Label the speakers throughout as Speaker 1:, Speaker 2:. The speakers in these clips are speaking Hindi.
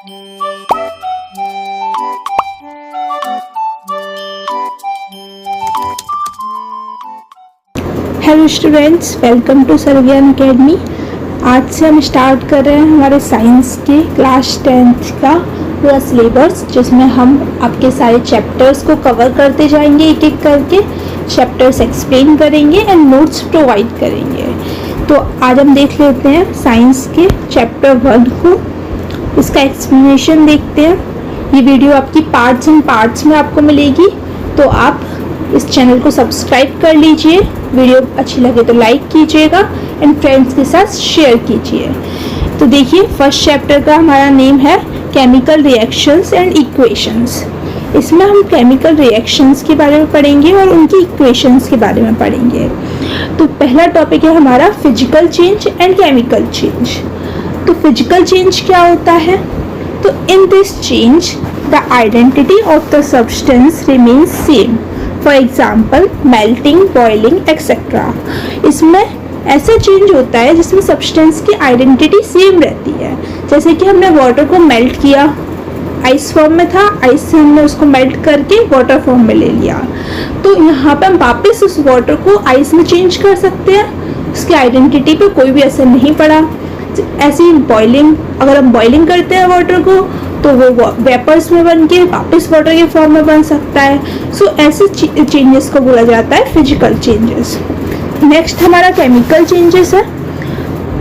Speaker 1: Hello students, welcome to Sarvagyan academy. आज से हम स्टार्ट कर रहे हैं हमारे साइंस के क्लास 10th का पूरा सिलेबस, जिसमें हम आपके सारे चैप्टर्स को कवर करते जाएंगे, एक एक करके चैप्टर्स एक्सप्लेन करेंगे एंड नोट्स प्रोवाइड करेंगे। तो आज हम देख लेते हैं साइंस के चैप्टर 1 को, इसका एक्सप्लेनेशन देखते हैं। ये वीडियो आपकी पार्ट्स एंड पार्ट्स में आपको मिलेगी, तो आप इस चैनल को सब्सक्राइब कर लीजिए। वीडियो अच्छी लगे तो लाइक कीजिएगा एंड फ्रेंड्स के साथ शेयर कीजिए। तो देखिए, फर्स्ट चैप्टर का हमारा नेम है केमिकल रिएक्शंस एंड इक्वेशंस। इसमें हम केमिकल रिएक्शंस के बारे में पढ़ेंगे और उनकी इक्वेशंस के बारे में पढ़ेंगे। तो पहला टॉपिक है हमारा physical change and chemical change. तो फिजिकल चेंज क्या होता है? तो in this change the identity of the substance remains same, for example melting, boiling etcetera. इसमें ऐसा चेंज होता है जिसमें सब्सटेंस की आइडेंटिटी सेम रहती है। जैसे कि हमने वाटर को मेल्ट किया, आइस फॉर्म में था, आइस से हमने उसको मेल्ट करके वाटर फॉर्म में ले लिया, तो यहाँ पे हम वापस उस वाटर को आइस में चेंज कर सकते हैं, उसकी आइडेंटिटी पे कोई भी असर नहीं पड़ा। ऐसे ही बॉइलिंग, अगर हम बॉइलिंग करते हैं वाटर को तो वो वेपर्स में बन के वापस वाटर के फॉर्म में बन सकता है। सो ऐसे चेंजेस को बोला जाता है फिजिकल चेंजेस। नेक्स्ट हमारा केमिकल चेंजेस है।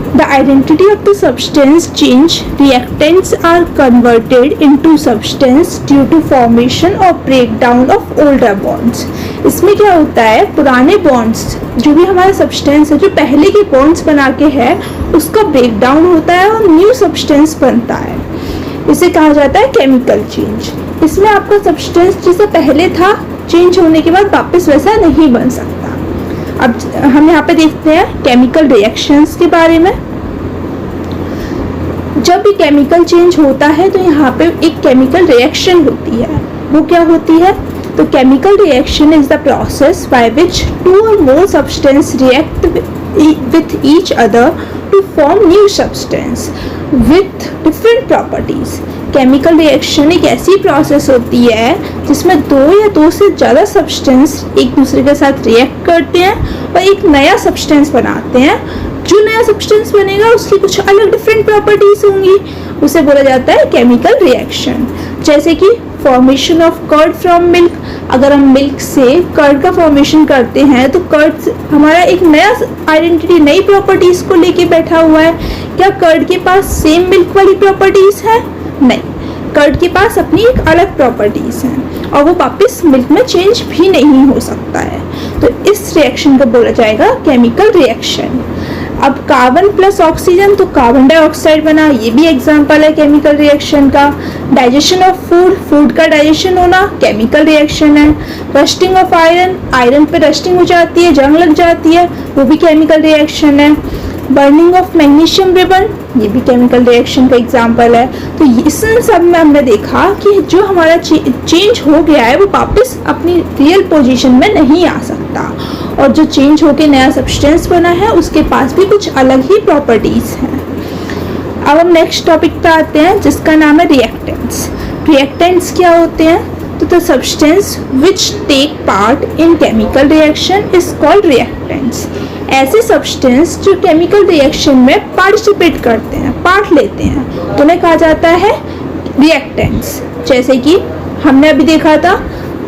Speaker 1: The identity of the substance change, reactants are converted into substance due to formation और ब्रेकडाउन ऑफ ओल्डर बॉन्ड्स। इसमें क्या होता है, पुराने बॉन्ड्स जो भी हमारा सब्सटेंस है, जो पहले के बॉन्ड्स बना के है, उसका ब्रेकडाउन होता है और न्यू सब्सटेंस बनता है। इसे कहा जाता है केमिकल चेंज। इसमें आपका सब्सटेंस जैसे पहले था, चेंज होने के बाद वापस वैसा नहीं बन सकता। अब हम यहाँ पे देखते हैं केमिकल रिएक्शंस के बारे में। जब भी केमिकल चेंज होता है तो यहाँ पे एक केमिकल रिएक्शन होती है। वो क्या होती है? तो chemical reaction is the process by which two or more substance react with each other to form new substance with different properties। Chemical reaction एक ऐसी प्रोसेस होती है जिसमें दो या दो से ज़्यादा सब्सटेंस एक दूसरे के साथ रिएक्ट करते हैं और एक नया सब्सटेंस बनाते हैं। जो नया सब्सटेंस बनेगा उसकी कुछ अलग डिफरेंट प्रॉपर्टीज होंगी, उसे बोला जाता है केमिकल रिएक्शन। जैसे कि formation of curd from milk, अगर हम मिल्क से कर्ड का फॉर्मेशन करते हैं तो कर्ड हमारा एक नया आइडेंटिटी, नई प्रॉपर्टीज को लेके बैठा हुआ है। क्या कर्ड के पास सेम मिल्क वाली प्रॉपर्टीज है? नहीं, कर्ड के पास अपनी एक अलग प्रॉपर्टीज हैं और वो वापस मिल्क में चेंज भी नहीं हो सकता है। तो इस रिएक्शन को बोला जाएगा केमिकल रिएक्शन। अब कार्बन प्लस ऑक्सीजन, तो कार्बन डाइऑक्साइड बना, ये भी एग्जांपल है केमिकल रिएक्शन का। डाइजेशन ऑफ फूड, फूड का डाइजेशन होना केमिकल रिएक्शन है। रस्टिंग ऑफ आयरन, आयरन पे रस्टिंग हो जाती है, जंग लग जाती है, वो भी केमिकल रिएक्शन है। बर्निंग ऑफ मैग्नीशियम रिबन, ये भी केमिकल रिएक्शन का एग्जांपल है। तो इस सब में हमने देखा कि जो हमारा चेंज हो गया है वो वापस अपनी रियल पोजीशन में नहीं आ सकता, और जो चेंज होके नया सब्सटेंस बना है उसके पास भी कुछ अलग ही प्रॉपर्टीज हैं। अब हम नेक्स्ट टॉपिक पे आते हैं जिसका नाम है रिएक्टेंट्स। रिएक्टेंट्स क्या होते हैं? तो the substance which take part in chemical reaction is called reactants. ऐसे सब्सटेंस जो केमिकल रिएक्शन में पार्टिसिपेट करते हैं, पार्ट लेते हैं, तो उन्हें कहा जाता है रिएक्टेंट्स। जैसे कि हमने अभी देखा था,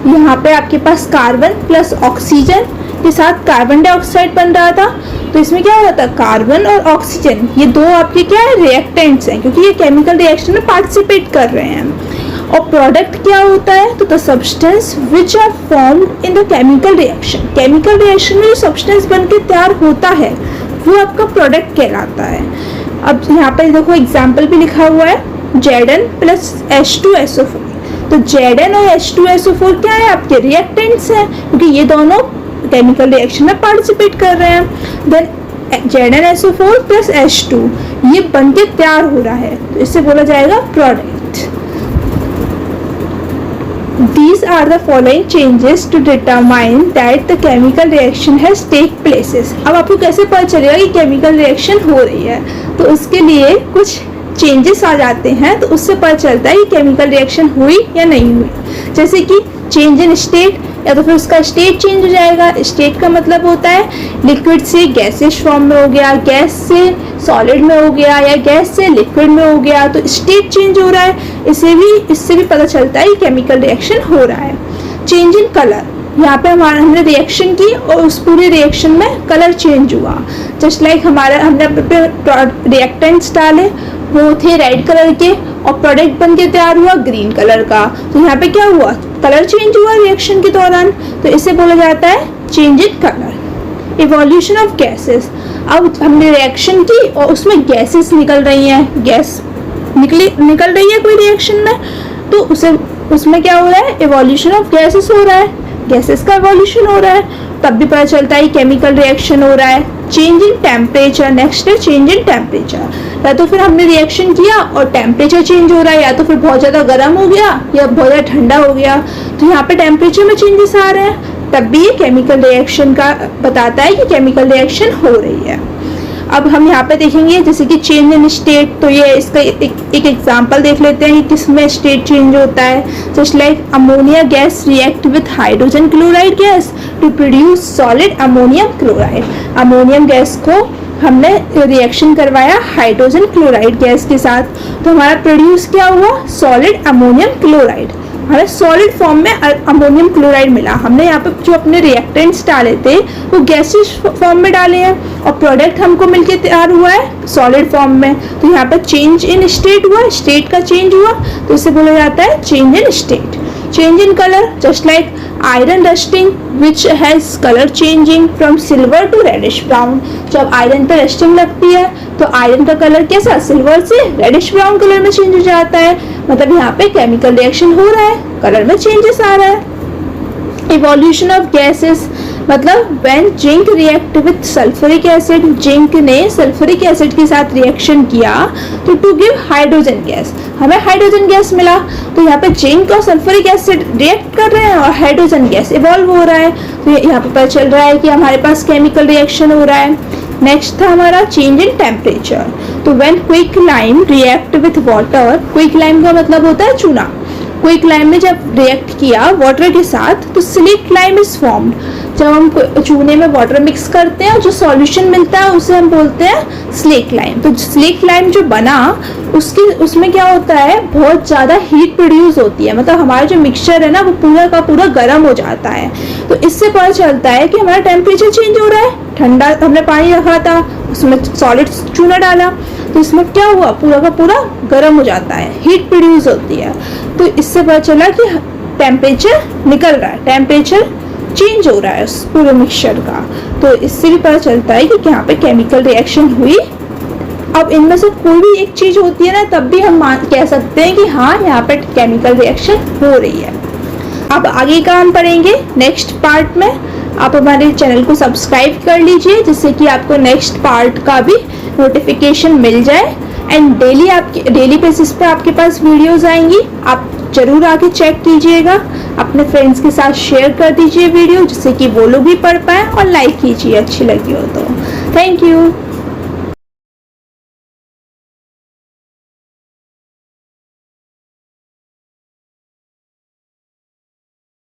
Speaker 1: यहाँ पे आपके पास कार्बन प्लस ऑक्सीजन के साथ कार्बन डाइऑक्साइड बन रहा था, तो इसमें क्या हो रहा था, कार्बन और ऑक्सीजन ये दो आपके क्या है, रिएक्टेंट्स हैं, क्योंकि ये केमिकल रिएक्शन में पार्टिसिपेट कर रहे हैं। और प्रोडक्ट क्या होता है? तो the substance which are formed in the chemical reaction. Chemical reaction में जो सब्सटेंस बन के तैयार होता है वो आपका प्रोडक्ट कहलाता है। अब यहाँ पे देखो एग्जाम्पल भी लिखा हुआ है, Zn प्लस H2SO4। तो Zn और H2SO4 क्या है, आपके रिएक्टेंट्स हैं, क्योंकि ये दोनों केमिकल रिएक्शन में पार्टिसिपेट कर रहे हैं। देन ZnSO4 प्लस H2 ये बन के तैयार हो रहा है, तो इससे बोला जाएगा product. These are the following changes to determine that the chemical reaction has take places। अब आपको कैसे पता चलेगा कि केमिकल रिएक्शन हो रही है? तो उसके लिए कुछ चेंजेस आ जाते हैं तो उससे पता चलता है कि केमिकल रिएक्शन हुई या नहीं हुई। जैसे कि चेंज इन स्टेट, या तो फिर उसका स्टेट चेंज हो जाएगा। स्टेट का मतलब होता है लिक्विड से गैसियस फॉर्म में हो गया, गैस से सॉलिड में हो गया, या गैस से लिक्विड में हो गया, तो स्टेट चेंज हो रहा है। इससे भी पता चलता है कि केमिकल रिएक्शन हो रहा है। चेंज इन कलर, यहाँ पे हमने रिएक्शन की और उस पूरे रिएक्शन में कलर चेंज हुआ। जस्ट लाइक हमने रिएक्टेंट्स डाले, वो थे रेड कलर के और प्रोडक्ट बन के तैयार हुआ ग्रीन कलर का, तो यहाँ पे क्या हुआ, कलर चेंज हुआ रिएक्शन के दौरान, तो इसे बोला जाता है change in colour. Evolution of gases, अब हमने रिएक्शन की और उसमें गैसेस निकल रही हैं, गैस निकल रही है कोई रिएक्शन में, तो उसमें क्या हो रहा है, इवोल्यूशन ऑफ गैसेस हो रहा है, गैसेस का इवोल्यूशन हो रहा है, तब भी पता चलता है केमिकल रिएक्शन हो रहा है। चेंज इन टेम्परेचर, नेक्स्ट है चेंज इन टेम्परेचर, या तो फिर हमने रिएक्शन किया और टेम्परेचर चेंज हो रहा है, या तो फिर बहुत ज़्यादा गर्म हो गया या बहुत ज़्यादा ठंडा हो गया, तो यहाँ पे टेम्परेचर में चेंजेस आ रहे हैं, तब भी ये केमिकल रिएक्शन का बताता है कि केमिकल रिएक्शन हो रही है। अब हम यहाँ पे देखेंगे जैसे कि चेंज इन स्टेट, तो ये इसका एक एग्जांपल देख लेते हैं कि किसमें स्टेट चेंज होता है। Just like ammonia gas react with hydrogen chloride gas to produce solid ammonium chloride. Ammonium gas को हमने रिएक्शन करवाया हाइड्रोजन क्लोराइड गैस के साथ, तो हमारा प्रोड्यूस क्या हुआ, सॉलिड अमोनियम क्लोराइड। हमें सॉलिड फॉर्म में अमोनियम क्लोराइड मिला। हमने यहाँ पे जो अपने रिएक्टेंट्स डाले थे वो गैसियस फॉर्म में डाले हैं और प्रोडक्ट हमको मिलके तैयार हुआ है सॉलिड फॉर्म में, तो यहाँ पे चेंज इन स्टेट हुआ, स्टेट का चेंज हुआ, तो इसे बोला जाता है change in state. Change in colour, just like iron rusting which has colour changing from silver to reddish brown. जब आयरन पे रस्टिंग लगती है तो आयरन का कलर कैसा, सिल्वर से रेडिश ब्राउन कलर में चेंज हो जाता है, मतलब यहाँ पे केमिकल रिएक्शन हो रहा है, कलर में चेंजेस आ रहा है। इवोल्यूशन ऑफ गैसेस, मतलब when zinc react with sulphuric acid, zinc ने सल्फ्यूरिक एसिड के साथ रिएक्शन किया तो टू गिव हाइड्रोजन गैस, हमें हाइड्रोजन गैस मिला, तो यहाँ पे जिंक और सल्फ्यूरिक एसिड रिएक्ट कर रहे हैं और हाइड्रोजन गैस इवॉल्व हो रहा है, तो यहाँ पे पता चल रहा है कि हमारे पास केमिकल रिएक्शन हो रहा है। नेक्स्ट था हमारा चेंज इन टेम्परेचर, तो when quick lime react with water, quick lime का मतलब होता है चूना, क्विक लाइम में जब रिएक्ट किया वाटर के साथ तो स्लेट लाइम इज फॉर्म्ड। जब हम चूने में वाटर मिक्स करते हैं जो सॉल्यूशन मिलता है उसे हम बोलते हैं स्लेट लाइम। तो स्लेट लाइम जो बना उसमें क्या होता है, बहुत ज़्यादा हीट प्रोड्यूस होती है, मतलब हमारा जो मिक्सचर है ना वो पूरा का पूरा गर्म हो जाता है, तो इससे पता चलता है कि हमारा टेम्परेचर चेंज हो रहा है। ठंडा हमने पानी रखा था, उसमें सॉलिड चूना डाला, तो इसमें क्या हुआ, पूरा का पूरा गर्म हो जाता है, हीट प्रोड्यूस होती है, तो इससे पता चला कि टेम्परेचर निकल रहा है, टेम्परेचर चेंज हो रहा है उस पूरे मिक्सचर का, तो इससे भी पता चलता है कि यहाँ पे केमिकल रिएक्शन हुई। अब इनमें से कोई भी एक चीज होती है ना, तब भी हम कह सकते हैं कि हाँ यहाँ पे केमिकल रिएक्शन हो रही है। अब आगे का हम पढ़ेंगे नेक्स्ट पार्ट में। आप हमारे चैनल को सब्सक्राइब कर लीजिए जिससे कि आपको नेक्स्ट पार्ट का भी नोटिफिकेशन मिल जाए, एंड डेली बेसिस पे आपके पास वीडियोस आएंगी, आप जरूर आके चेक कीजिएगा, अपने फ्रेंड्स के साथ शेयर कर दीजिए वीडियो जिससे कि वो लोग भी पढ़ पाए, और लाइक कीजिए अच्छी लगी हो तो। Thank you.